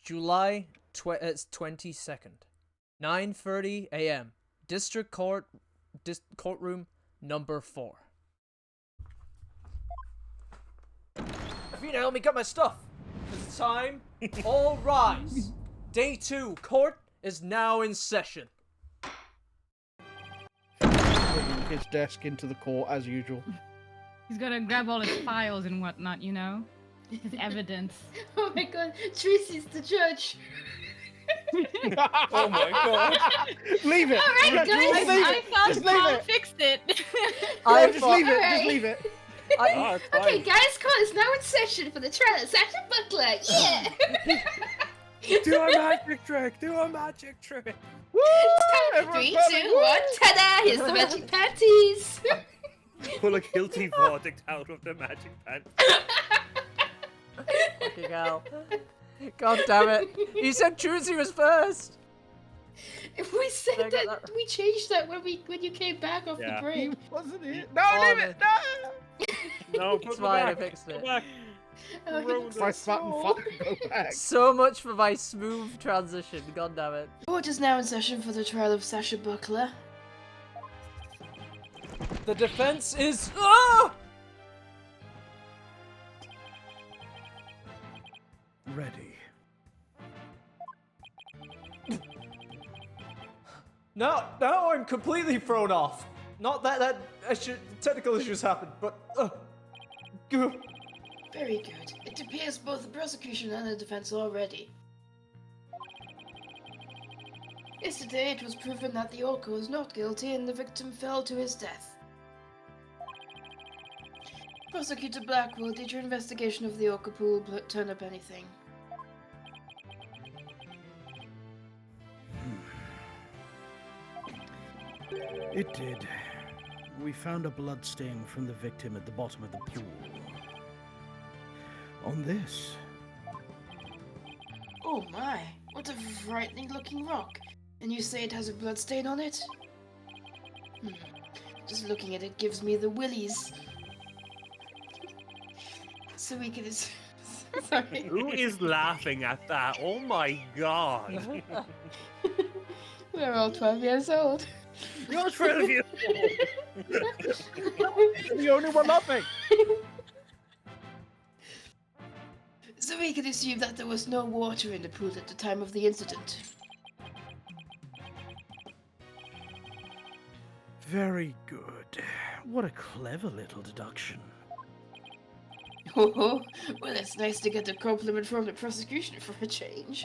July 22nd, 9:30 a.m. District Court, courtroom number 4. Athena, help me get my stuff. It's time. All rise. Day 2, court is now in session. Bringing his desk into the court as usual. He's gonna grab all his files and whatnot, you know? His evidence. Oh my god, Tracy's the judge. Oh my god. Leave it! Alright, Just guys, leave I it! thought Just leave Tom it! fixed it. Yeah, just leave it! Alright. Just leave it! Ah, it's Okay, fine. guys, court is now in session for the trial of Sasha Buckler. Yeah! Do a magic trick! Do a magic trick! Woo! Three, Everyone's two, coming. one, ta-da! Here's the magic panties. Pull a guilty verdict out of the magic pants. Fucking hell. God damn it. You said Trucy was first. We said I got that, that. we changed that when you came back off Yeah. the break. He wasn't here. No, Oh, leave it! No! No, It's put fine, I it back. fixed Go it. back. Oh, Roll it's the Press button, so- fucking go back. So much for my smooth transition. God damn it. Court is now in session for the trial of Sasha Buckler. The defense is. Ah! Ready. Now I'm completely thrown off. Not that technical issues happened, but Very good. It appears both the prosecution and the defense are ready. Yesterday, it was proven that the orca was not guilty and the victim fell to his death. Prosecutor Blackwell, did your investigation of the orca pool turn up anything? It did. We found a blood stain from the victim at the bottom of the pool. On this. Oh my, what a frightening looking rock. And you say it has a blood stain on it? Just looking at it gives me the willies. So we can... Sorry. Who is laughing at that? Oh my god. We're all 12 years old. You're 12 years The only one laughing! So we can assume that there was no water in the pool at the time of the incident. Very good. What a clever little deduction. Oh, well, it's nice to get a compliment from the prosecution for a change.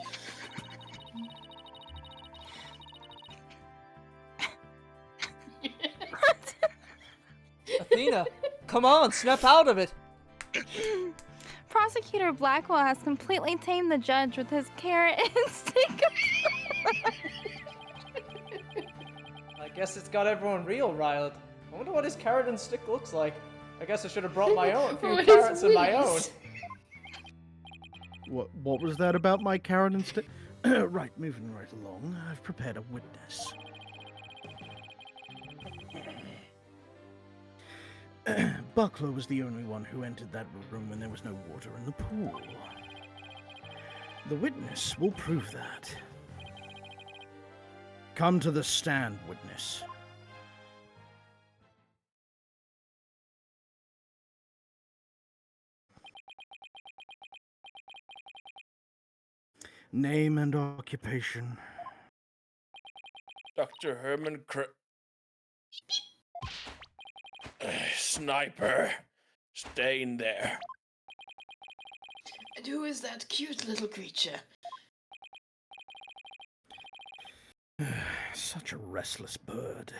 Athena, come on, snap out of it. Prosecutor Blackwell has completely tamed the judge with his carrot and stick. I guess it's got everyone real riled. I wonder what his carrot and stick looks like. I guess I should have brought my own, a few What is carrots of my own. willies? What was that about my carrot and stick? Right, moving right along. I've prepared a witness. Buckler was the only one who entered that room when there was no water in the pool. The witness will prove that. Come to the stand, witness. Name and occupation. Dr. Herman Sniper. Stay in there. And who is that cute little creature? Such a restless bird.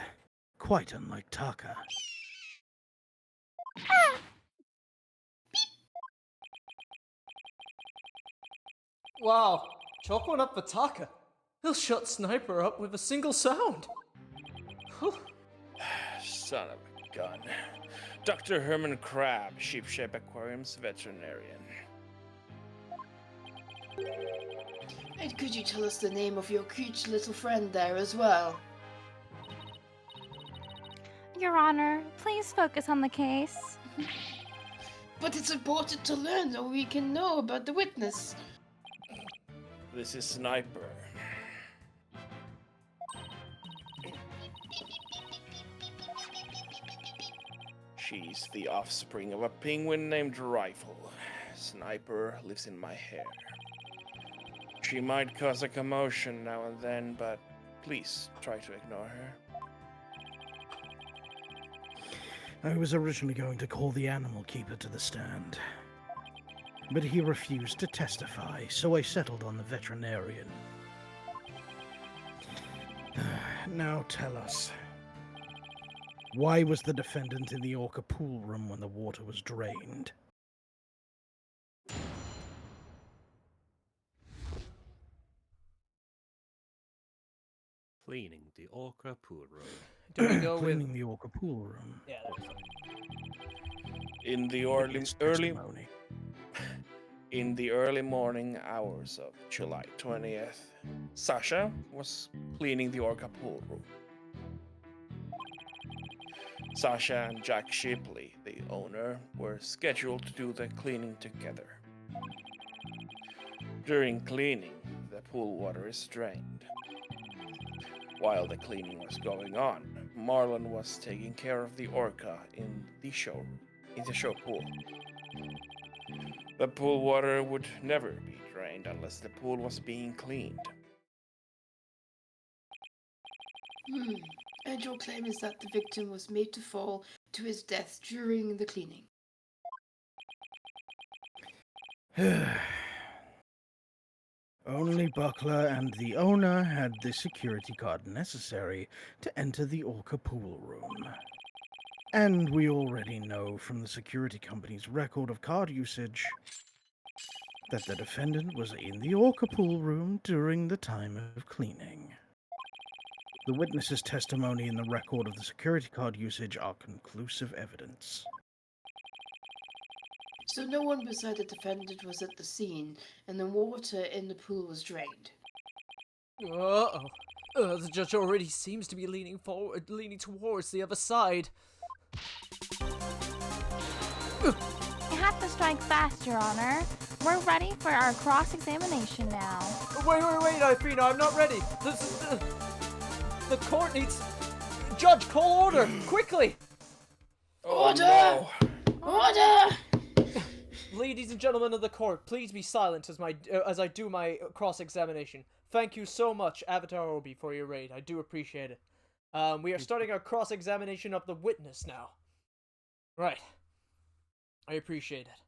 Quite unlike Taka. Wow, chalk one up for Taka. He'll shut Sniper up with a single sound. Whew. Son of a gun. Dr. Herman Crab, Sheep-Shape Aquarium's veterinarian. And could you tell us the name of your cute little friend there as well? Your Honor, please focus on the case. But it's important to learn so we can know about the witness. This is Sniper. She's the offspring of a penguin named Rifle. Sniper lives in my hair. She might cause a commotion now and then, but please try to ignore her. I was originally going to call the animal keeper to the stand, but he refused to testify, so I settled on the veterinarian. Now tell us, why was the defendant in the orca pool room when the water was drained? Cleaning the orca pool room. Do we go with? Cleaning the orca pool room. Yeah. In the Witness testimony. in the early morning hours of July 20th, Sasha was cleaning the orca pool room. Sasha and Jack Shipley, the owner, were scheduled to do the cleaning together. During cleaning, the pool water is drained. While the cleaning was going on, Marlon was taking care of the orca in the show pool. The pool water would never be drained unless the pool was being cleaned. And your claim is that the victim was made to fall to his death during the cleaning. Only Buckler and the owner had the security card necessary to enter the orca pool room. And we already know from the security company's record of card usage that the defendant was in the orca pool room during the time of cleaning. The witness's testimony and the record of the security card usage are conclusive evidence. So no one beside the defendant was at the scene, and the water in the pool was drained. Uh-oh. The judge already seems to be leaning towards the other side. You have to strike fast, Your Honor. We're ready for our cross-examination now. Wait, Athena, I'm not ready. The court needs... Judge, call order, quickly! Order! Order! Ladies and gentlemen of the court, please be silent as I do my cross-examination. Thank you so much, Avatar Obi, for your raid. I do appreciate it. We are starting our cross-examination of the witness now. Right. I appreciate it.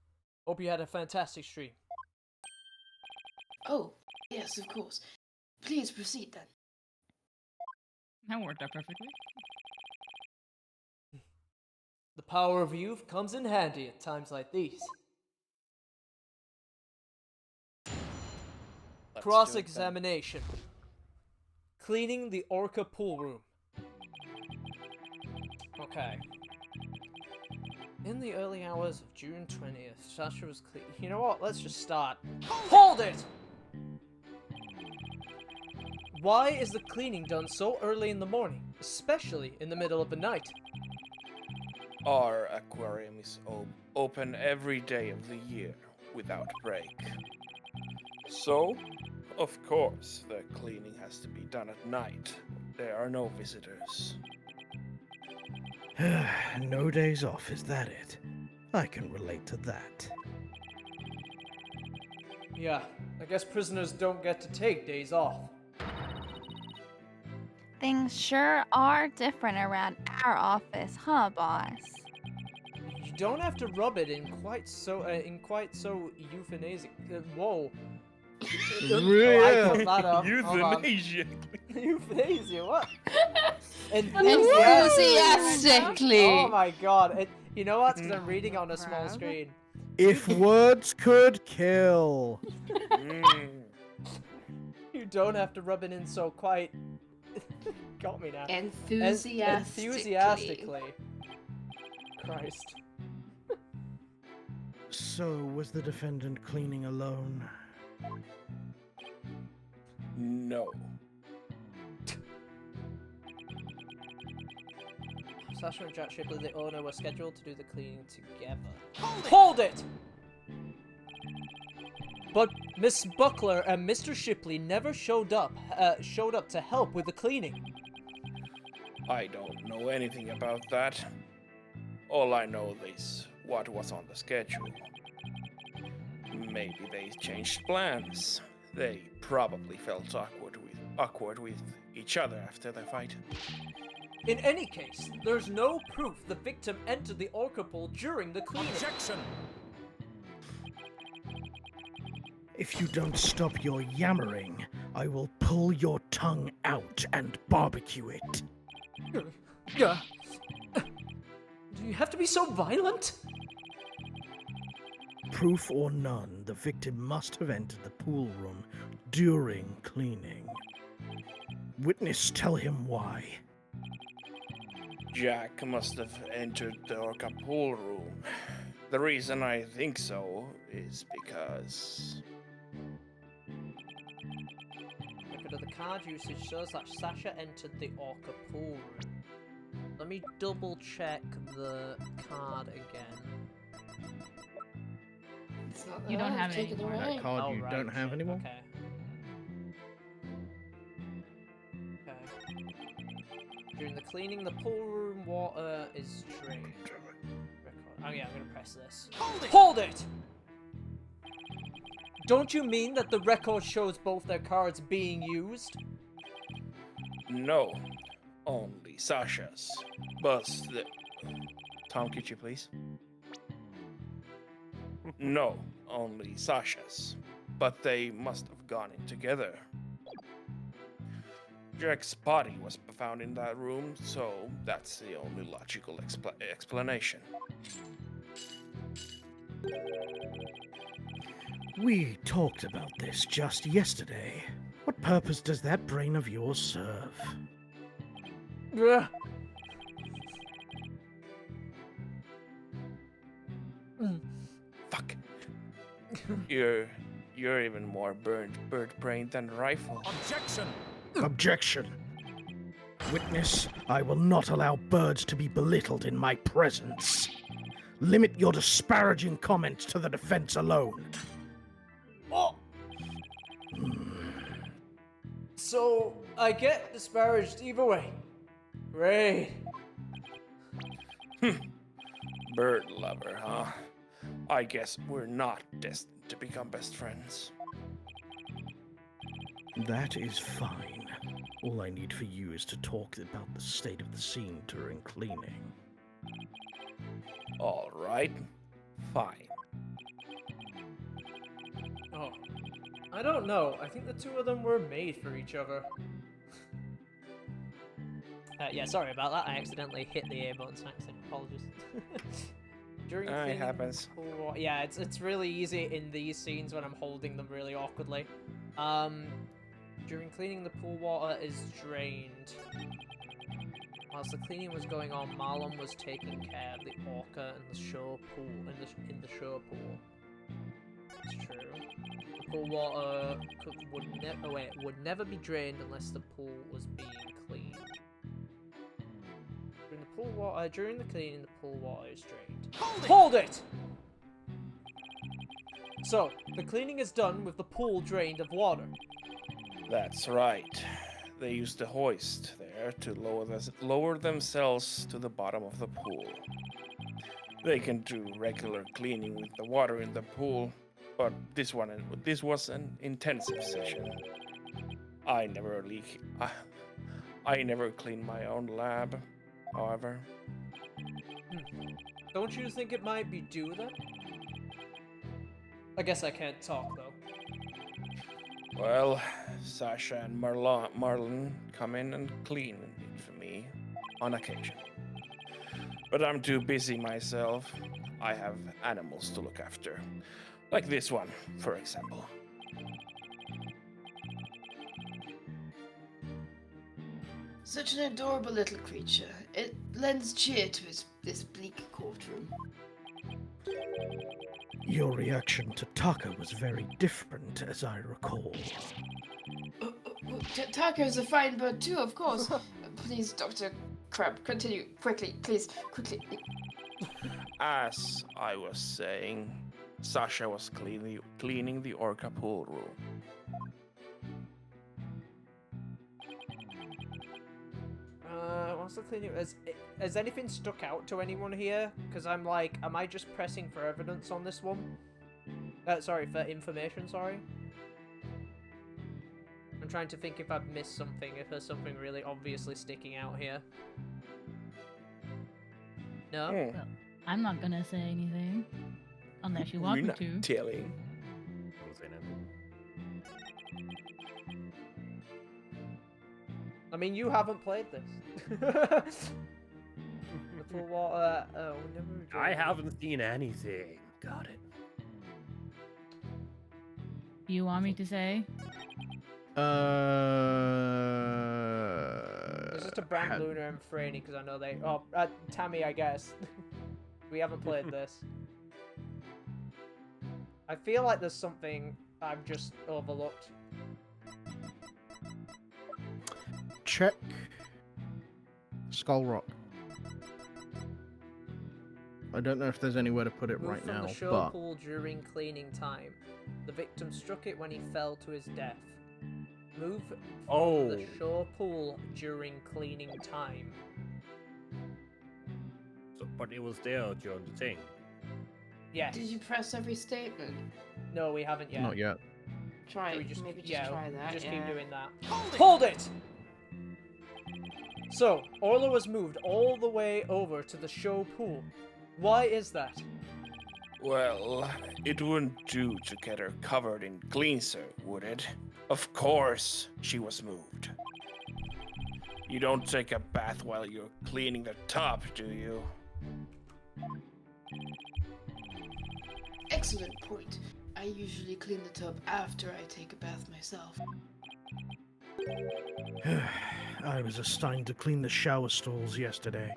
Hope you had a fantastic stream. Oh, yes, of course. Please proceed then. That worked out perfectly. The power of youth comes in handy at times like these. Let's Cross-examination. Cleaning the orca pool room. Okay. In the early hours of June 20th, Sasha was clean. You know what? Let's just start. Hold it! Why is the cleaning done so early in the morning, especially in the middle of the night? Our aquarium is open every day of the year without break. So, of course, the cleaning has to be done at night. There are no visitors. No days off, is that it? I can relate to that. Yeah, I guess prisoners don't get to take days off. Things sure are different around our office, huh, boss? You don't have to rub it in quite so euthanasia. Whoa. I fucked that up. Hold on. Euthanasia. Euthanasia, what? Enthusiastically. Oh my god. You know what? Because I'm reading on a small screen. If words could kill. You don't have to rub it in so quite. Got me now. Enthusiastically. Christ. So, was the defendant cleaning alone? No. Sasha and Jack Shipley, the owner, were scheduled to do the cleaning together. Hold it! But Miss Buckler and Mr. Shipley never showed up to help with the cleaning. I don't know anything about that. All I know is what was on the schedule. Maybe they changed plans. They probably felt awkward with each other after the fight. In any case, there's no proof the victim entered the orca pool during the cleaning. Objection! If you don't stop your yammering, I will pull your tongue out and barbecue it. Do you have to be so violent? Proof or none, the victim must have entered the pool room during cleaning. Witness, tell him why. Jack must have entered the orca pool room. The reason I think so is because... Record of the card usage shows that Sasha entered the orca pool room. Let me double check the card again. It's not You don't there, have I've it taken anymore. away. That card Oh, you right, don't have shit, anymore? Okay. Okay. During the cleaning, the pool room water is drained. Record. Oh yeah, I'm gonna press this. Hold it! Don't you mean that the record shows both their cards being used? No, only Sasha's. But the... Tom, could you please? No, only Sasha's. But they must have gone in together. Jack's body was found in that room, so that's the only logical explanation. We talked about this just yesterday. What purpose does that brain of yours serve? Ugh. Fuck. You're even more bird-brained than Rifle. Objection! Objection. Witness, I will not allow birds to be belittled in my presence. Limit your disparaging comments to the defense alone. Oh. So I get disparaged either way. Great. Bird lover, huh? I guess we're not destined to become best friends. That is fine. All I need for you is to talk about the state of the scene during cleaning. All right, fine. Oh, I don't know. I think the two of them were made for each other. Yeah, sorry about that. I accidentally hit the A button. Apologies. During It cleaning happens. the pool wa- yeah, it's really easy in these scenes when I'm holding them really awkwardly. During cleaning, the pool water is drained. Whilst the cleaning was going on, Marlon was taking care of the orca and the show pool in the show pool. It's true. The pool water would never be drained unless the pool was being cleaned. During the cleaning, the pool water is drained. Hold it! So, the cleaning is done with the pool drained of water. That's right. They used the hoist there to lower themselves to the bottom of the pool. They can do regular cleaning with the water in the pool, but this was an intensive session. I never clean my own lab, however. Don't you think it might be due then? I guess I can't talk though. Well, Sasha and Marlon come in and clean it for me on occasion. But I'm too busy myself. I have animals to look after. Like this one, for example. Such an adorable little creature. It lends cheer to this bleak courtroom. Your reaction to Taka was very different, as I recall. Taka is a fine bird too, of course. Please, Dr. Crab, continue quickly, please, quickly. As I was saying, Sasha was cleaning the Orca pool room. What's the thing? Has anything stuck out to anyone here? Because I'm like, am I just pressing for evidence on this one? Sorry, for information, sorry. I'm trying to think if I've missed something, if there's something really obviously sticking out here. No? Hmm. Well, I'm not gonna say anything. Unless you We're want me not to. telling. Don't say nothing. I mean, you haven't played this. The full water. Oh, never. I haven't seen anything. Got it. Do you want me to say? It's just a Brand had- Luna and Franny because I know they. Oh, Tammy, I guess. We haven't played this. I feel like there's something I've just overlooked. check Skull Rock. I don't know if there's anywhere to put it Moved right from now, the show but pool during cleaning time. The victim struck it when he fell to his death. Move from the shore pool during cleaning time. So, but it was there during the thing. Yes. Did you press every statement? No, we haven't yet. not yet. Try We it. just, Maybe just yeah, try that. Just yeah. keep doing that. Hold it! So, Orla was moved all the way over to the show pool. Why is that? Well, it wouldn't do to get her covered in cleanser, would it? Of course, she was moved. You don't take a bath while you're cleaning the tub, do you? Excellent point. I usually clean the tub after I take a bath myself. I was assigned to clean the shower stalls yesterday.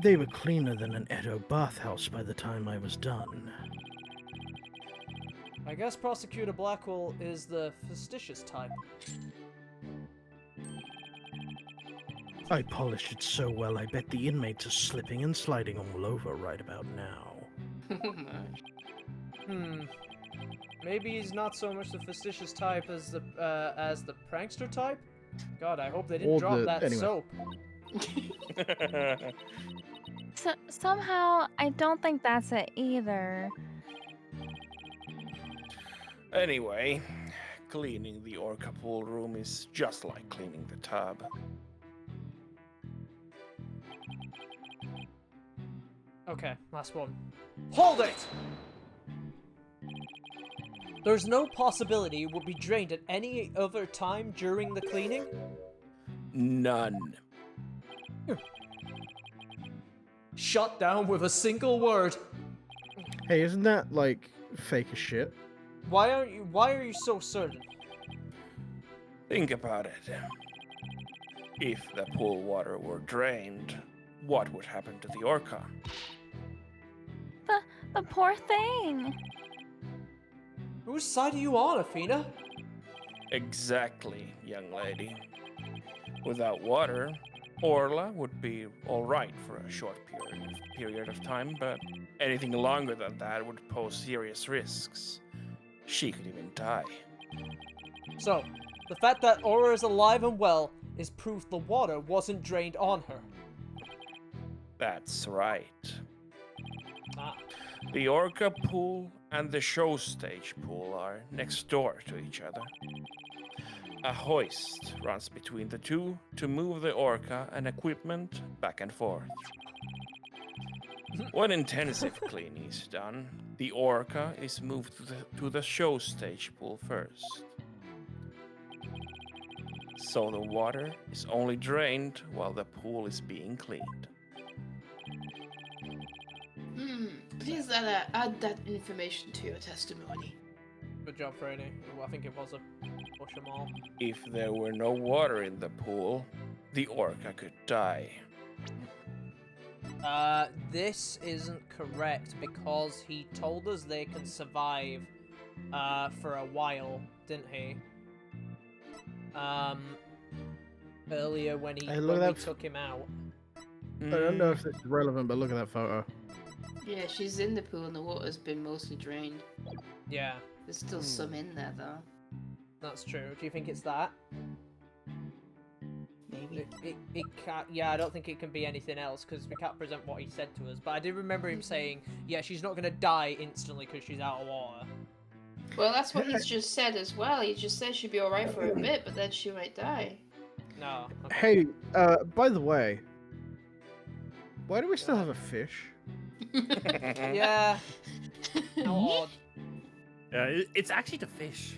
They were cleaner than an Edo bathhouse by the time I was done. I guess Prosecutor Blackwell is the fastidious type. I polished it so well I bet the inmates are slipping and sliding all over right about now. Maybe he's not so much the fastidious type as the prankster type? God, I hope they didn't Or drop the- that anyway. soap. So, somehow, I don't think that's it either. Anyway, cleaning the Orca pool room is just like cleaning the tub. Okay, last one. Hold it! There's no possibility it would be drained at any other time during the cleaning? None. Shut down with a single word. Hey, isn't that, like, fake as shit? Why are you so certain? Think about it. If the pool water were drained, what would happen to the Orca? The poor thing. Whose side are you on, Athena? Exactly, young lady. Without water, Orla would be alright for a short period of time, but anything longer than that would pose serious risks. She could even die. So, the fact that Aura is alive and well is proof the water wasn't drained on her. That's right. Ah. The Orca pool and the show stage pool are next door to each other. A hoist runs between the two to move the Orca and equipment back and forth. When intensive cleaning is done, the Orca is moved to the show stage pool first. So the water is only drained while the pool is being cleaned. Please add that information to your testimony. Good job, Franny. I think it was a push 'em all. If there were no water in the pool, the Orca could die. This isn't correct because he told us they can survive, for a while, didn't he? Earlier when Hey, look we at that took him out. I don't know if this is relevant, but look at that photo. Yeah, she's in the pool and the water's been mostly drained. Yeah, There's still some in there though. that's true. Do you think it's that? Maybe. It can't. Yeah, I don't think it can be anything else because we can't present what he said to us. But I did remember him saying, "Yeah, she's not gonna die instantly because she's out of water." Well, that's what he's just said as well. He just said she'd be alright for a bit, but then she might die. No. Okay. Hey, by the way, why do we still have a fish? Yeah. How odd. Yeah, it's actually the fish.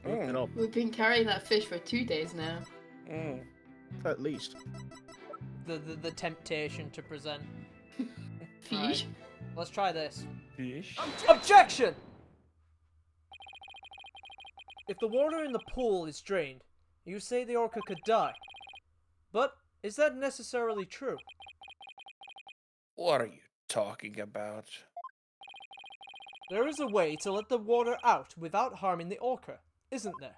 I looked it up. We've been carrying that fish for 2 days now. Mm. At least. The temptation to present. Fish? Alright, let's try this. Fish. Objection! If the water in the pool is drained, you say the orca could die. But is that necessarily true? What are you talking about? There is a way to let the water out without harming the orca, isn't there?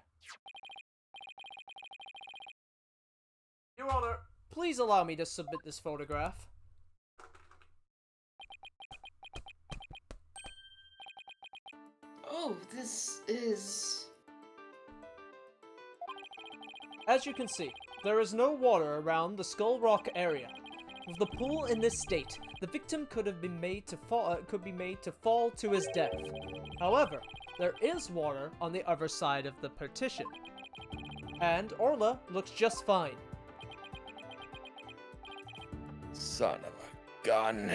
Your Honor, please allow me to submit this photograph. Oh, this is... As you can see, there is no water around the Skull Rock area. With the pool in this state, the victim could be made to fall to his death. However, there is water on the other side of the partition, and Orla looks just fine. Son of a gun.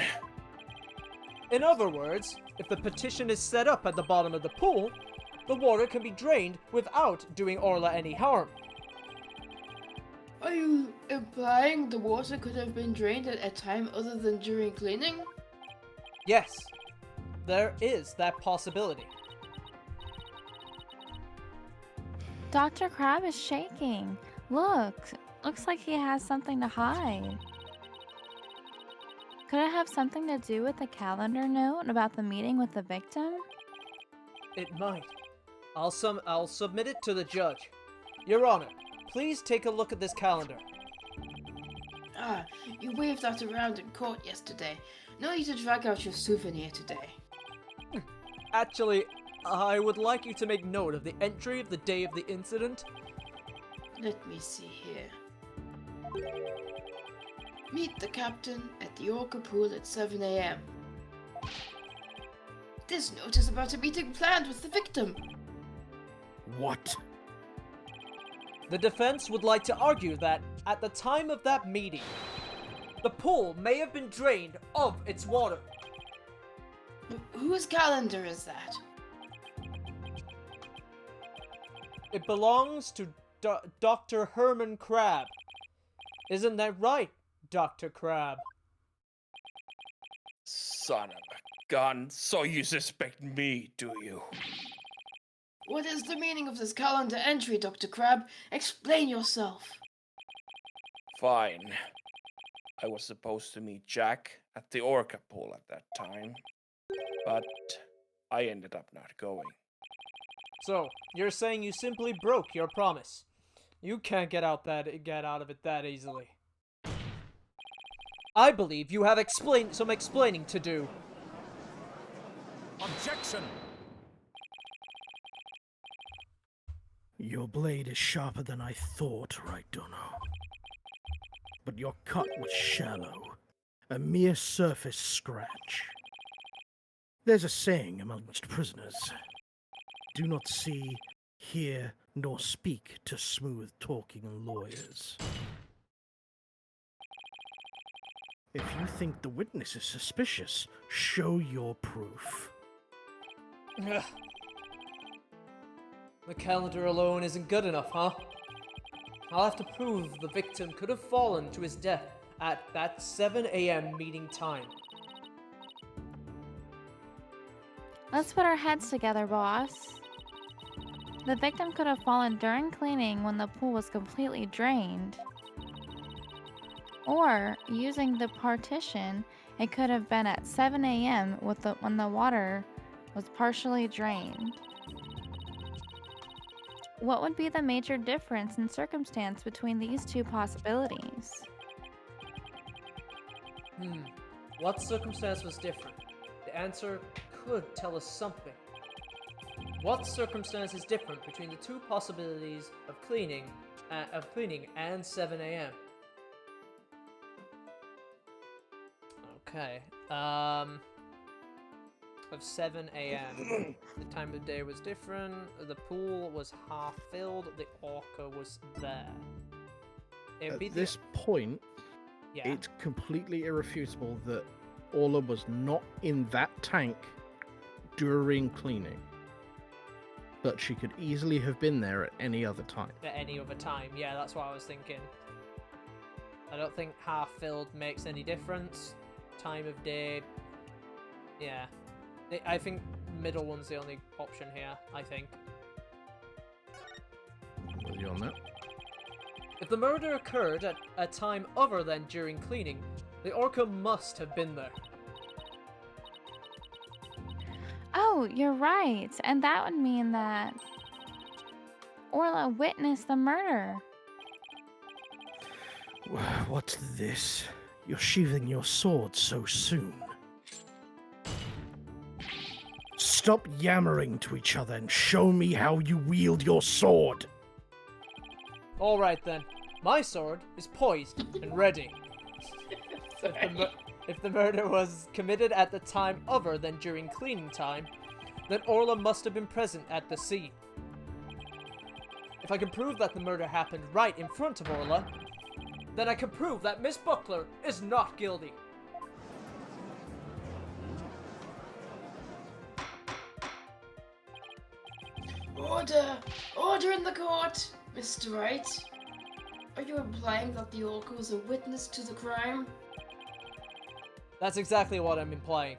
In other words, if the partition is set up at the bottom of the pool, the water can be drained without doing Orla any harm. Are you implying the water could have been drained at a time other than during cleaning? Yes, there is that possibility. Dr. Crab is shaking. Look, looks like he has something to hide. Could it have something to do with the calendar note about the meeting with the victim? It might. I'll submit it to the judge. Your Honor, please take a look at this calendar. Ah, you waved that around in court yesterday. No need to drag out your souvenir today. Actually, I would like you to make note of the entry of the day of the incident. Let me see here. Meet the captain at the Orca pool at 7 a.m. This note is about a meeting planned with the victim. What? The defense would like to argue that, at the time of that meeting, the pool may have been drained of its water. Whose calendar is that? It belongs to Dr. Herman Crab. Isn't that right, Dr. Crab? Son of a gun. So you suspect me, do you? What is the meaning of this calendar entry, Dr. Crab? Explain yourself. Fine. I was supposed to meet Jack at the Orca pool at that time, but I ended up not going. So, you're saying you simply broke your promise. You can't get out of it that easily. I believe you have some explaining to do. Objection! Your blade is sharper than I thought, right, Dono? But your cut was shallow, a mere surface scratch. There's a saying amongst prisoners: do not see, hear, nor speak to smooth-talking lawyers. If you think the witness is suspicious, show your proof. Ugh. The calendar alone isn't good enough, huh? I'll have to prove the victim could have fallen to his death at that 7 a.m. meeting time. Let's put our heads together, boss. The victim could have fallen during cleaning when the pool was completely drained. Or, using the partition, it could have been at 7 a.m. when the water was partially drained. What would be the major difference in circumstance between these two possibilities? What circumstance was different? The answer could tell us something. What circumstance is different between the two possibilities of cleaning and 7 a.m.? Okay. Of 7 a.m. The time of day was different. The pool was half filled. The orca was there. It would be At this point, yeah. it's completely irrefutable that Orla was not in that tank during cleaning. But she could easily have been there at any other time. At any other time. Yeah, that's what I was thinking. I don't think half filled makes any difference. Time of day. Yeah. I think middle one's the only option here, I think. With you on that? If the murder occurred at a time other than during cleaning, the orca must have been there. Oh, you're right. And that would mean that Orla witnessed the murder. What's this? You're sheathing your sword so soon. Stop yammering to each other and show me how you wield your sword. Alright then. My sword is poised and ready. If the murder was committed at the time other than during cleaning time, then Orla must have been present at the scene. If I can prove that the murder happened right in front of Orla, then I can prove that Miss Buckler is not guilty. Order! Order in the court! Mr. Wright, are you implying that the orca was a witness to the crime? That's exactly what I'm implying.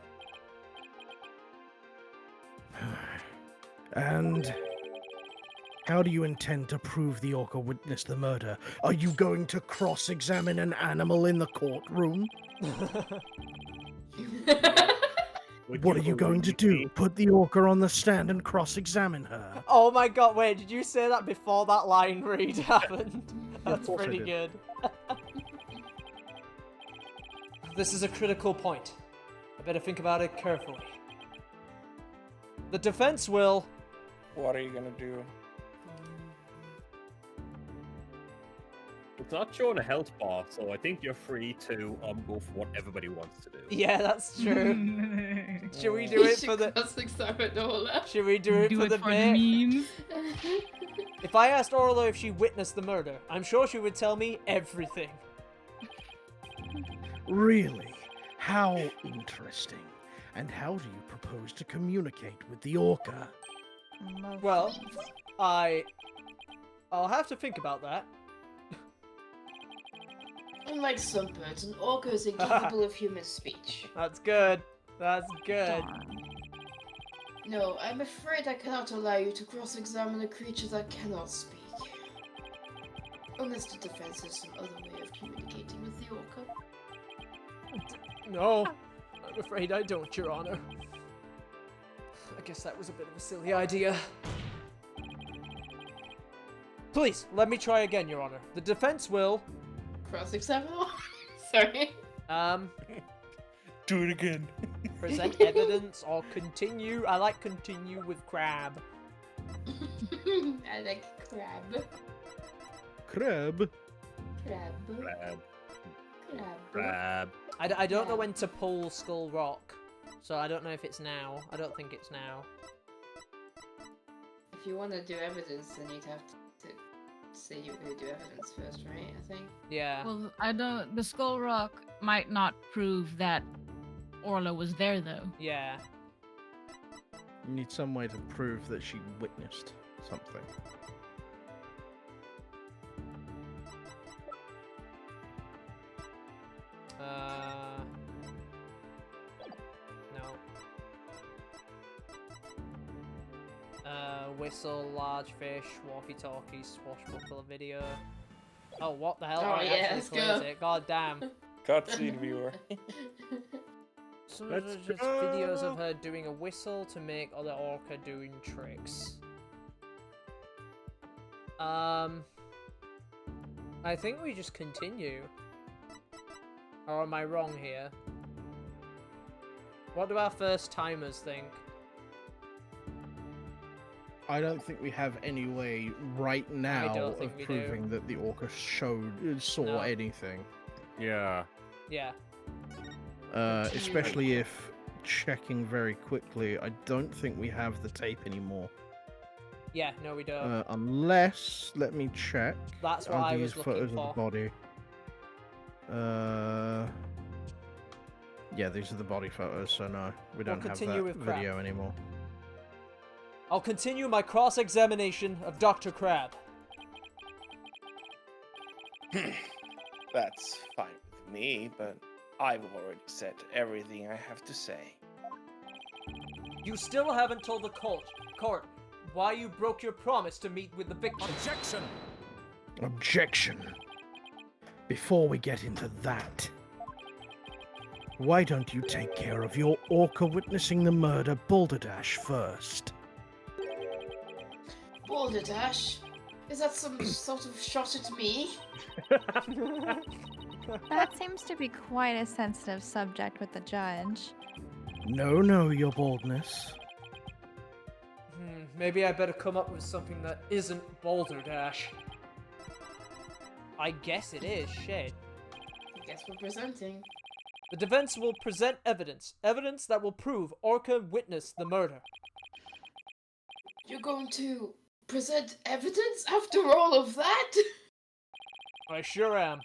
And how do you intend to prove the orca witnessed the murder? Are you going to cross-examine an animal in the courtroom? What are you going to do? Put the orca on the stand and cross-examine her? Oh my god, wait, did you say that before that line read happened? That's course I pretty did. good. This is a critical point. I better think about it carefully. The defense will... What are you gonna do? It's not showing a health bar, so I think you're free to go for what everybody wants to do. Yeah, that's true. Should we do it for the... cross-examine Orla. Should we do it Do for it the for bit? the memes. If I asked Orla if she witnessed the murder, I'm sure she would tell me everything. Really? How interesting. And how do you propose to communicate with the orca? Well, I'll have to think about that. Unlike some birds, an orca is incapable of human speech. That's good. That's good. No, I'm afraid I cannot allow you to cross-examine a creature that cannot speak. Unless the defense has some other way of communicating with the orca. No, I'm afraid I don't, Your Honor. I guess that was a bit of a silly idea. Please, let me try again, Your Honor. The defense will... Cross-examine? Sorry. Do it again. present evidence or continue. I like continue with crab. I like crab. Crab? Crab. Grab, Crab. grab. I don't know when to pull Skull Rock, so I don't know if it's now. I don't think it's now. If you want to do evidence, then you'd have to say you're going to do evidence first, right? I think. Yeah. Well, I don't. The Skull Rock might not prove that Orla was there, though. Yeah. You need some way to prove that she witnessed something. No. Whistle, large fish, walkie-talkie, swashbuckler video. Oh, what the hell? Oh, I yeah, actually let's closed go. it. God damn. Cutscene viewer. Some Let's of just videos go. of her doing a whistle to make other orca doing tricks. I think we just continue. Or am I wrong here? What do our first timers think? I don't think we have any way right now don't think of we do. proving that the orca saw No. anything. Yeah. Yeah. Especially if checking very quickly, I don't think we have the tape anymore. Yeah, no, we don't. Unless, let me check. That's what Are I these was looking photos for. of the body? Yeah, these are the body photos, so no, we don't have continue that with Crab. video anymore. I'll continue my cross-examination of Dr. Crab. That's fine with me, but I've already said everything I have to say. You still haven't told the court why you broke your promise to meet with the victim. Objection! Objection. Before we get into that, why don't you take care of your orca witnessing the murder balderdash first? Balderdash? Is that some sort of shot at me? That seems to be quite a sensitive subject with the judge. No, your baldness. Maybe I better come up with something that isn't Balderdash. I guess it is, shit. I guess we're presenting. The defense will present evidence. Evidence that will prove Orca witnessed the murder. You're going to present evidence after all of that? I sure am.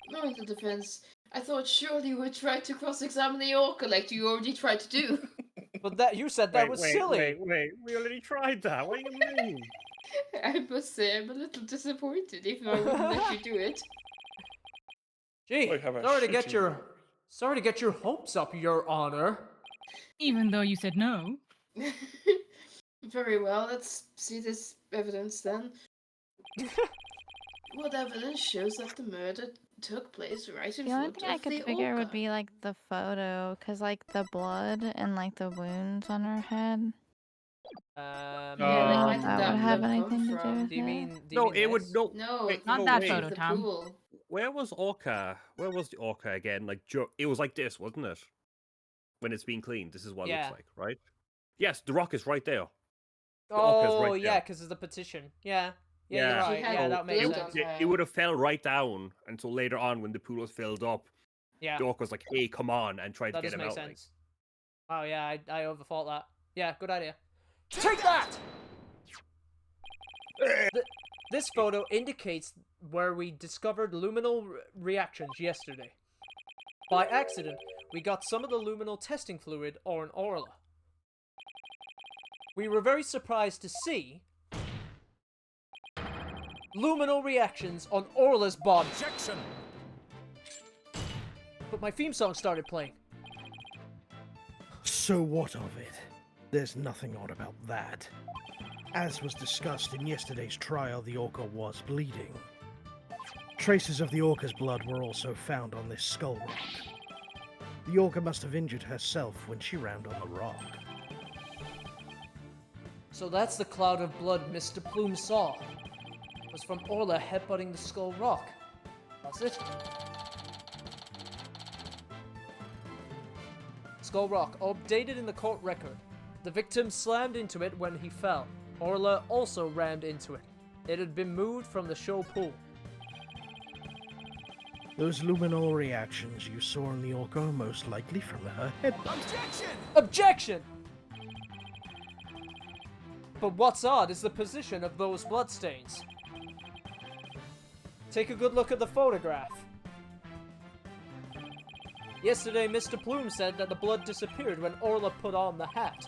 Knowing the defense, I thought surely you would try to cross-examine the orca like you already tried to do. But that you said that was silly. Wait. We already tried that. What do you mean? I must say, I'm a little disappointed, even though I wouldn't let you do it. Gee, Wait, have I sorry to get your hopes up, Your Honor. Even though you said no. Very well, let's see this evidence then. What evidence shows that the murder took place right in The only front thing I of could the figure orca? would be like the photo, cause like the blood and like the wounds on her head. Yeah, like, Oh, where did that that would have blood come anything to do from? with Do you it. mean? Do you No, mean it would this? No, Wait, Not no, that wait. photo, the Tom. pool. Where was Orca? Where was the Orca again? Like, it was like this, wasn't it? When it's being cleaned, this is what it Yeah. looks like, right? Yes, the rock is right there. The orca's Oh, right yeah, there. because it's a petition. Yeah, you're Yeah. She right. had Yeah, blood that makes on sense. her. It would have fell right down until later on when the pool was filled up. Yeah, The Orca was like, "Hey, come on," and tried that to get does him make out. sense. Oh yeah, I overthought that. Yeah, good idea. Take that! This photo indicates where we discovered luminal reactions yesterday. By accident, we got some of the luminal testing fluid on Orla. We were very surprised to see luminal reactions on Orla's body. Objection! But my theme song started playing. So what of it? There's nothing odd about that. As was discussed in yesterday's trial, the orca was bleeding. Traces of the orca's blood were also found on this skull rock. The orca must have injured herself when she ran on the rock. So that's the cloud of blood Mr. Plume saw. It was from Orla headbutting the skull rock. Was it? Skull rock, updated in the court record. The victim slammed into it when he fell. Orla also rammed into it. It had been moved from the show pool. Those luminal reactions you saw in the orca are most likely from her headbutt. Objection! Objection! But what's odd is the position of those bloodstains. Take a good look at the photograph. Yesterday, Mr. Plume said that the blood disappeared when Orla put on the hat.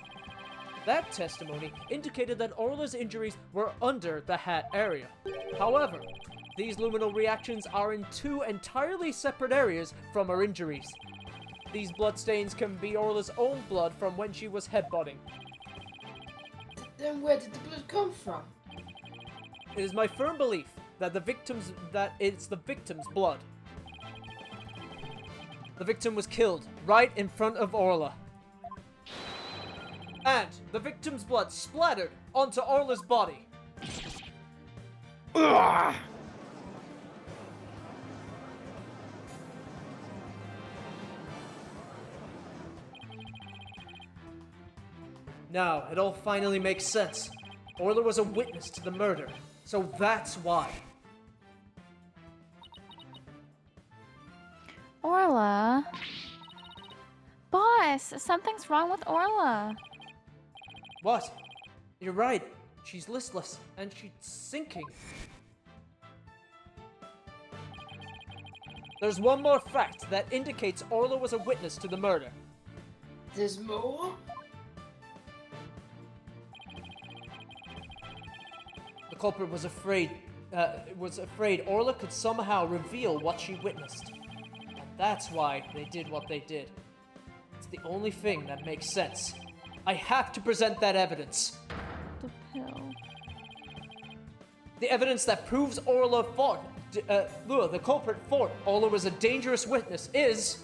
That testimony indicated that Orla's injuries were under the hat area. However, these luminal reactions are in two entirely separate areas from her injuries. These bloodstains can be Orla's own blood from when she was headbutting. Then where did the blood come from? It is my firm belief that it's the victim's blood. The victim was killed right in front of Orla. And the victim's blood splattered onto Orla's body. Ugh! Now, it all finally makes sense. Orla was a witness to the murder, so that's why. Orla? Boss, something's wrong with Orla. What? You're right. She's listless, and she's sinking. There's one more fact that indicates Orla was a witness to the murder. There's more? The culprit was afraid Orla could somehow reveal what she witnessed. And that's why they did what they did. It's the only thing that makes sense. I have to present that evidence. The pill. The evidence that proves Orla fought, the culprit thought Orla was a dangerous witness is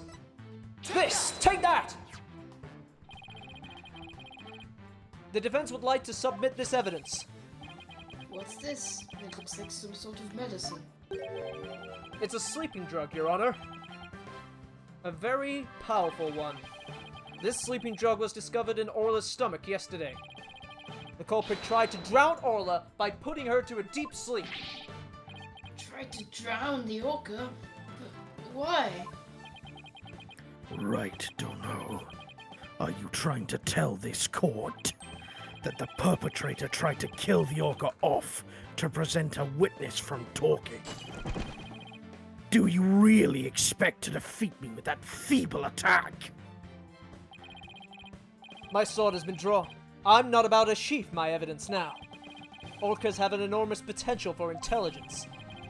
this! Take that! The defense would like to submit this evidence. What's this? It looks like some sort of medicine. It's a sleeping drug, Your Honor. A very powerful one. This sleeping drug was discovered in Orla's stomach yesterday. The culprit tried to drown Orla by putting her to a deep sleep. Tried to drown the orca? Why? Right, Dono. Are you trying to tell this court that the perpetrator tried to kill the orca off to prevent a witness from talking? Do you really expect to defeat me with that feeble attack? My sword has been drawn. I'm not about to sheath my evidence now. Orcas have an enormous potential for intelligence.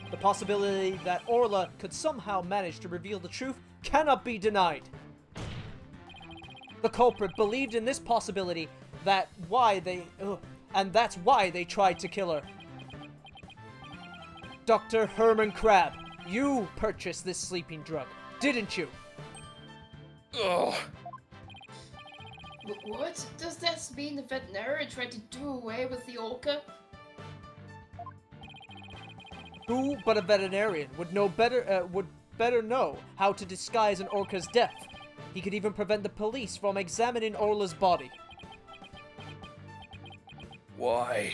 The possibility that Orla could somehow manage to reveal the truth cannot be denied. The culprit believed in this possibility that's why they tried to kill her. Dr. Herman Crab, you purchased this sleeping drug, didn't you? Ugh. What? Does that mean the veterinarian tried to do away with the orca? Who but a veterinarian would better know how to disguise an orca's death? He could even prevent the police from examining Orla's body. Why?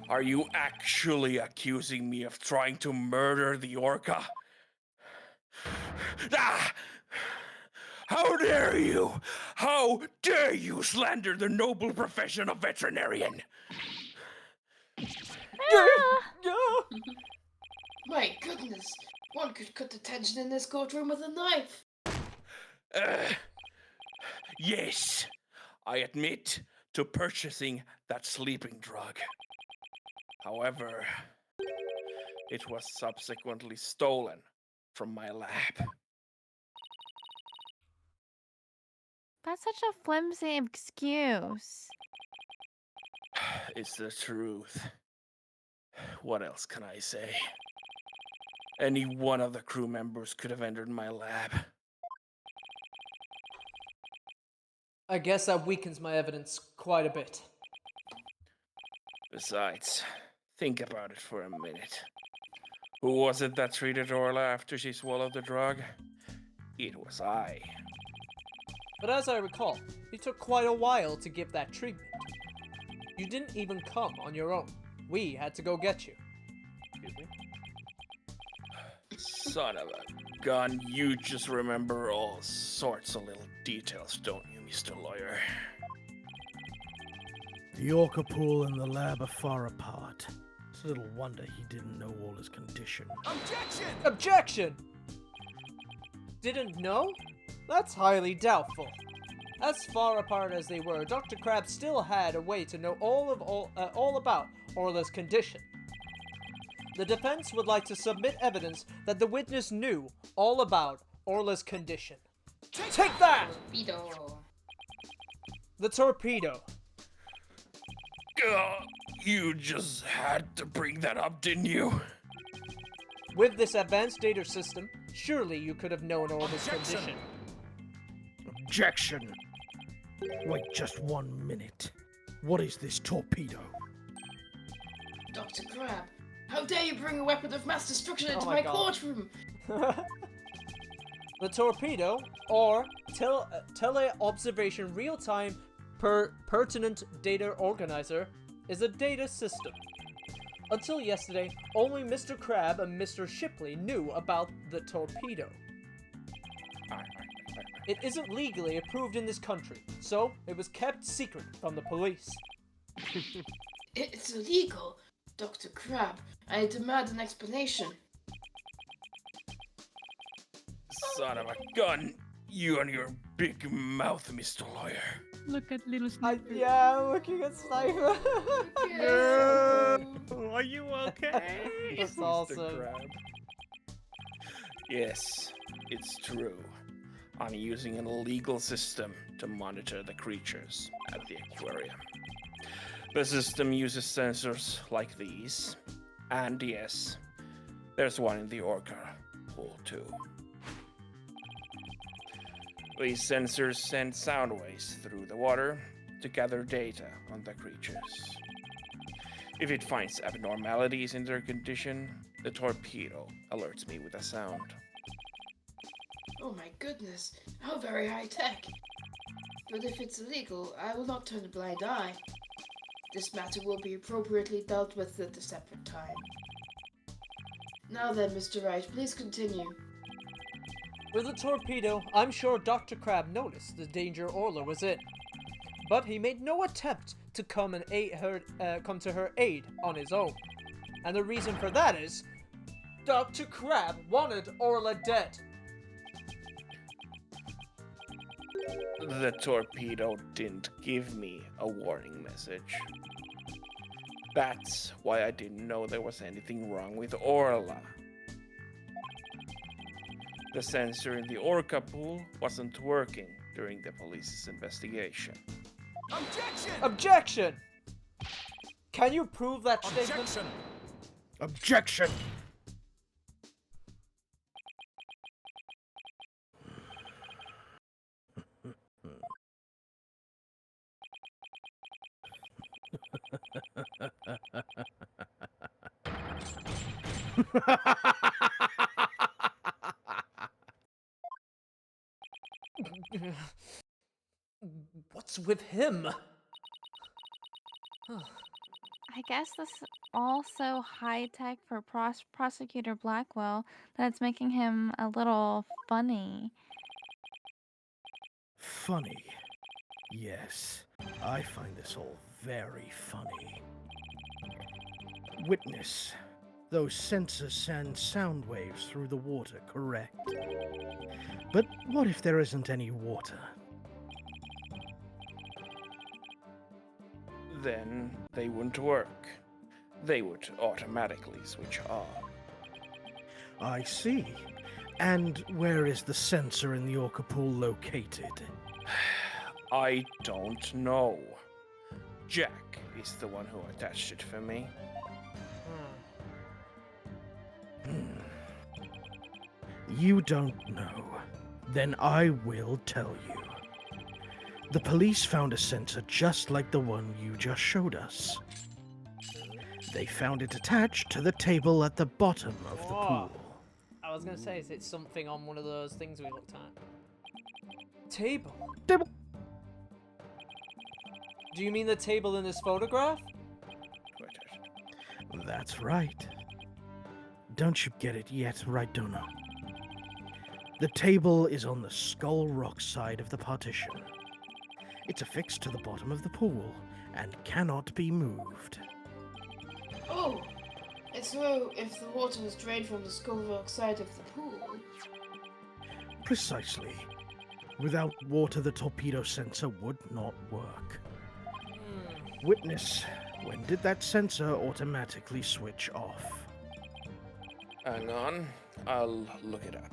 Are you actually accusing me of trying to murder the orca? Ah! How dare you! How dare you slander the noble profession of veterinarian! My goodness! One could cut the tension in this courtroom with a knife! Yes, I admit to purchasing that sleeping drug. However, it was subsequently stolen from my lab. That's such a flimsy excuse. It's the truth. What else can I say? Any one of the crew members could have entered my lab. I guess that weakens my evidence quite a bit. Besides, think about it for a minute. Who was it that treated Orla after she swallowed the drug? It was I. But as I recall, it took quite a while to give that treatment. You didn't even come on your own. We had to go get you. Excuse me? Son of a gun, you just remember all sorts of little details, don't you, Mr. Lawyer? The orca pool and the lab are far apart. It's little wonder he didn't know Orla's condition. Objection! Didn't know? That's highly doubtful. As far apart as they were, Dr. Crab still had a way to know all about Orla's condition. The defense would like to submit evidence that the witness knew all about Orla's condition. Take that! Torpedo. The torpedo. You just had to bring that up, didn't you? With this advanced data system, surely you could have known Orla's condition. Objection! Wait just 1 minute. What is this torpedo? Dr. Crab, how dare you bring a weapon of mass destruction into my my God. courtroom? The torpedo, or tele-observation real-time pertinent data organizer, is a data system. Until yesterday, only Mr. Crab and Mr. Shipley knew about the torpedo. It isn't legally approved in this country, so it was kept secret from the police. It's illegal. Dr. Crab, I demand an explanation. Son of a gun! You and your big mouth, Mr. Lawyer. Look at little Sniper. Yeah, I'm looking at Sniper. Are you okay? That's Mr. awesome. Crab. Yes, it's true. I'm using an illegal system to monitor the creatures at the aquarium. The system uses sensors like these, and yes, there's one in the orca pool too. These sensors send sound waves through the water to gather data on the creatures. If it finds abnormalities in their condition, the torpedo alerts me with a sound. Oh my goodness, how very high tech. But if it's illegal, I will not turn a blind eye. This matter will be appropriately dealt with at a separate time. Now then, Mr. Wright, please continue. With the torpedo, I'm sure Dr. Crab noticed the danger Orla was in. But he made no attempt to come to her aid on his own. And the reason for that is, Dr. Crab wanted Orla dead. The torpedo didn't give me a warning message. That's why I didn't know there was anything wrong with Orla. The sensor in the orca pool wasn't working during the police's investigation. Objection! Objection! Can you prove that statement? Objection! What's with him? I guess this is also high tech for Prosecutor Blackwell that it's making him a little funny. Funny. Yes, I find this all very funny. Witness. Those sensors send sound waves through the water, correct? But what if there isn't any water? Then they wouldn't work. They would automatically switch off. I see. And where is the sensor in the orca pool located? I don't know. Jack is the one who attached it for me. You don't know. Then I will tell you. The police found a sensor just like the one you just showed us. They found it attached to the table at the bottom of the pool. I was gonna say, is it something on one of those things we looked at? Table? Table! Do you mean the table in this photograph? That's right. Don't you get it yet, right, Donna? The table is on the Skull Rock side of the partition. It's affixed to the bottom of the pool and cannot be moved. Oh, and so if the water was drained from the Skull Rock side of the pool... Precisely. Without water, the torpedo sensor would not work. Witness, when did that sensor automatically switch off? Hang on, I'll look it up.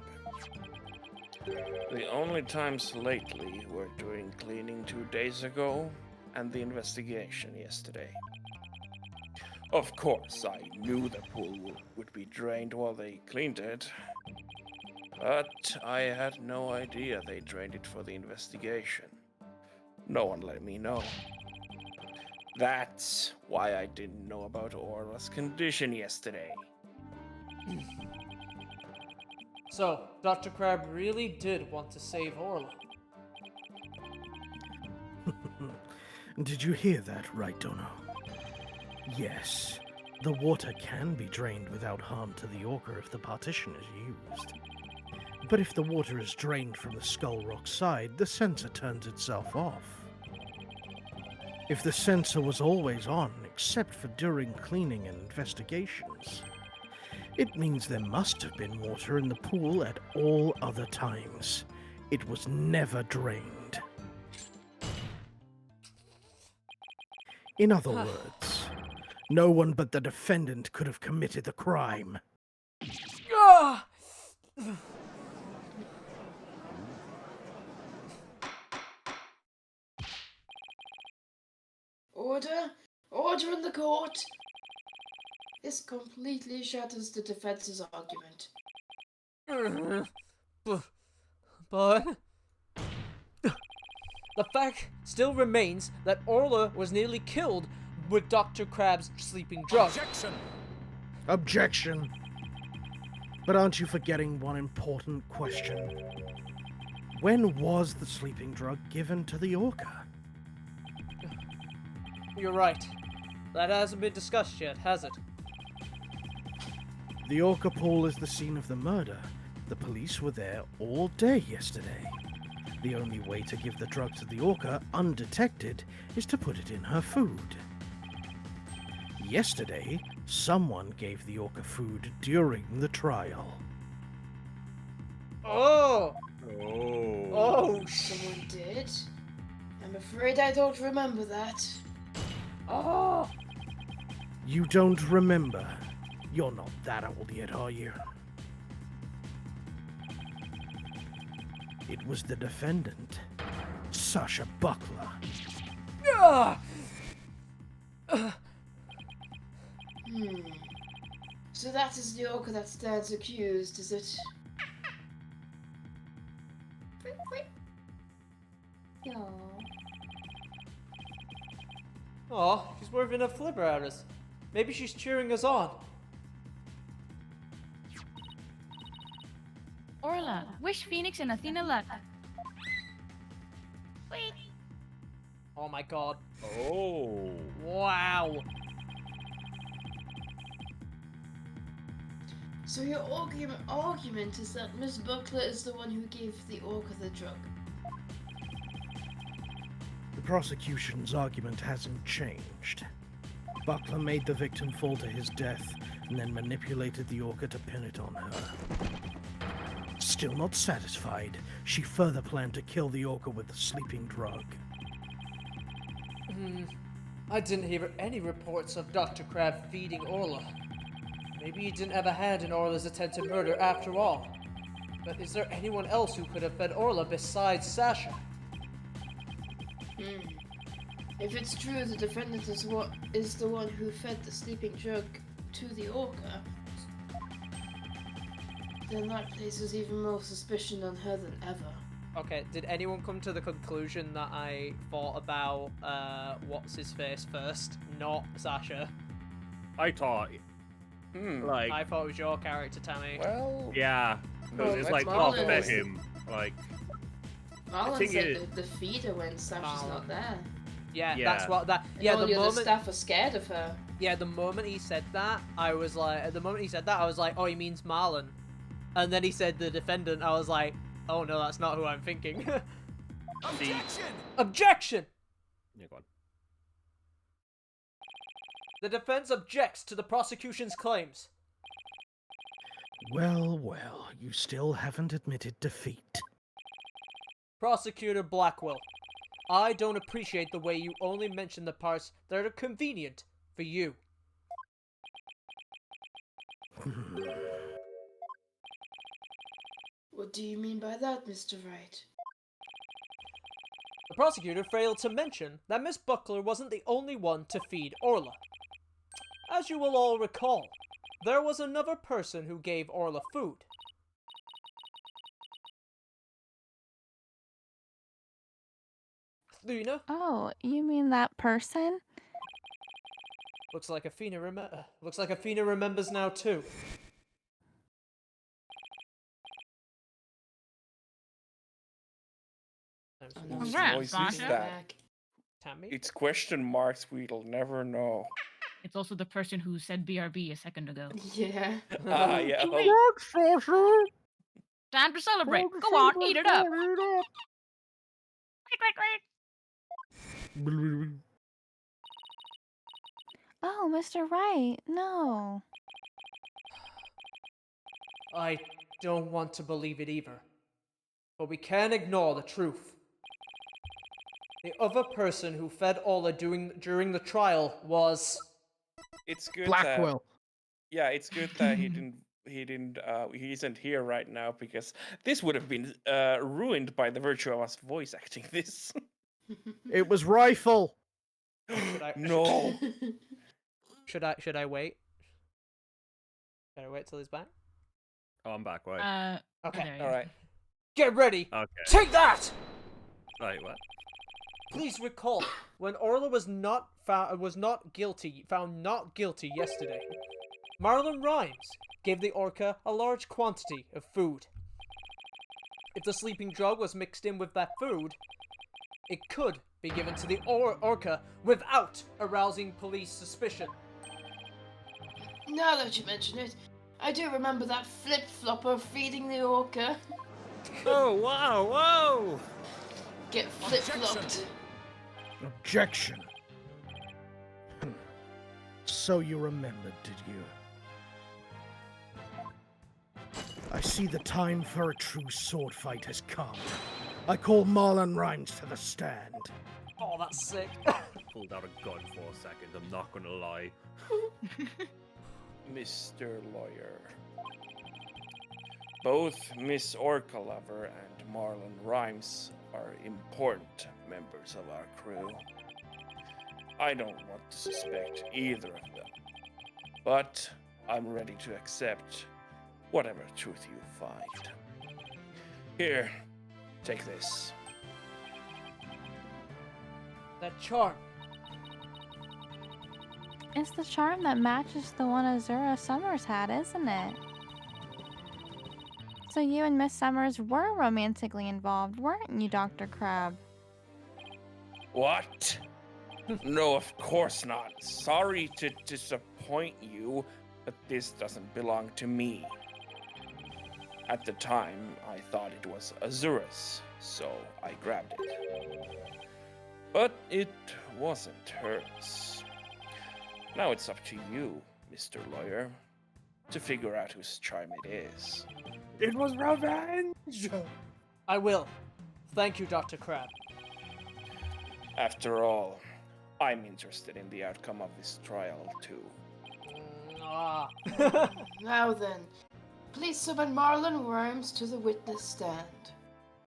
The only times lately were during cleaning 2 days ago and the investigation yesterday. Of course, I knew the pool would be drained while they cleaned it, but I had no idea they drained it for the investigation. No one let me know. That's why I didn't know about Orla's condition yesterday. So, Dr. Crab really did want to save Orla. Did you hear that, right, Dono? Yes, the water can be drained without harm to the orca if the partition is used. But if the water is drained from the Skull Rock side, the sensor turns itself off. If the sensor was always on, except for during cleaning and investigations, it means there must have been water in the pool at all other times. It was never drained. In other words, no one but the defendant could have committed the crime. Ah! Order? Order in the court! This completely shatters the defense's argument. But the fact still remains that Orla was nearly killed with Dr. Crab's sleeping drug. Objection! But aren't you forgetting one important question? When was the sleeping drug given to the orca? You're right. That hasn't been discussed yet, has it? The orca pool is the scene of the murder. The police were there all day yesterday. The only way to give the drug to the orca undetected is to put it in her food. Yesterday, someone gave the orca food during the trial. Oh! Oh. Oh, Someone did? I'm afraid I don't remember that. Oh! You don't remember? You're not that old yet, are you? It was the defendant, Sasha Buckler. Ah! So that is the orca that stands accused, is it? Oh, she's waving a flipper at us. Maybe she's cheering us on. Orla, wish Phoenix and Athena luck. Wait. Oh my god. Oh. Wow. So your argument is that Miss Buckler is the one who gave the orca the drug. The prosecution's argument hasn't changed. Buckler made the victim fall to his death and then manipulated the orca to pin it on her. Still not satisfied, she further planned to kill the orca with the sleeping drug. I didn't hear any reports of Dr. Crab feeding Orla. Maybe he didn't have a hand in Orla's attempted murder after all. But is there anyone else who could have fed Orla besides Sasha? If it's true the defendant is the one who fed the sleeping drug to the orca, then that places even more suspicion on her than ever. Okay, did anyone come to the conclusion that I thought about what's his face first, not Sasha? I thought, like, I thought it was your character, Tammy. Well, yeah, Well, it's that's like Marlon half fed is- him. Like, Marlon think said it- the feeder when Sasha's Oh. not there. Yeah, Yeah. that's what that. And Yeah, all the the other moment. staff are scared of her. Yeah, the moment he said that, I was like, oh, he means Marlon. And then he said the defendant. I was like, oh no, that's not who I'm thinking. Objection! yeah, go on. The defense objects to the prosecution's claims. Well, well, you still haven't admitted defeat. Prosecutor Blackwell, I don't appreciate the way you only mention the parts that are convenient for you. What do you mean by that, Mr. Wright? The prosecutor failed to mention that Miss Buckler wasn't the only one to feed Orla. As you will all recall, there was another person who gave Orla food. Athena? Oh, you mean that person? Looks like Athena remembers now too. Rams, voice aren't is you? that? Back. Tammy? It's question marks. We'll never know. It's also the person who said BRB a second ago. Yeah. Ah, yeah. Oh, What, sorcerer? Time to celebrate. What, Go on, sorcerer? eat it up. Eat up. Oh, Mr. Wright, no. I don't want to believe it either. But we can't ignore the truth. The other person who fed Ola during the trial was... it's good Blackwell. Yeah, it's good that he isn't here right now, because this would have been ruined by the virtue of us voice acting this. It was Rifle. No. Should I wait? Should I wait till he's back? Oh, I'm back, right? Okay. there you All go. right. Get ready! Okay. Take that! Right, what? Please recall, when Orla was not found not guilty yesterday, Marlon Rhymes gave the orca a large quantity of food. If the sleeping drug was mixed in with that food, it could be given to the orca without arousing police suspicion. Now that you mention it, I do remember that flip-flopper feeding the orca. Oh, wow, whoa! Get flip-flopped. Objection. So you remembered, did you? I see the time for a true sword fight has come. I call Marlon Rhymes to the stand. Oh, that's sick. Pulled out a gun for a second, I'm not gonna lie. Mr. Lawyer. Both Miss Orca Lover and Marlon Rhymes are important members of our crew. I don't want to suspect either of them, but I'm ready to accept whatever truth you find. Here, take this. That charm. It's the charm that matches the one Azura Summers had, isn't it? So you and Miss Summers were romantically involved, weren't you, Dr. Crab? What? No, of course not. Sorry to disappoint you, but this doesn't belong to me. At the time, I thought it was Azura's, so I grabbed it. But it wasn't hers. Now it's up to you, Mr. Lawyer, to figure out whose charm it is. It was revenge! I will. Thank you, Dr. Crab. After all, I'm interested in the outcome of this trial, too. Ah. Now then, please summon Marlon Rhymes to the witness stand.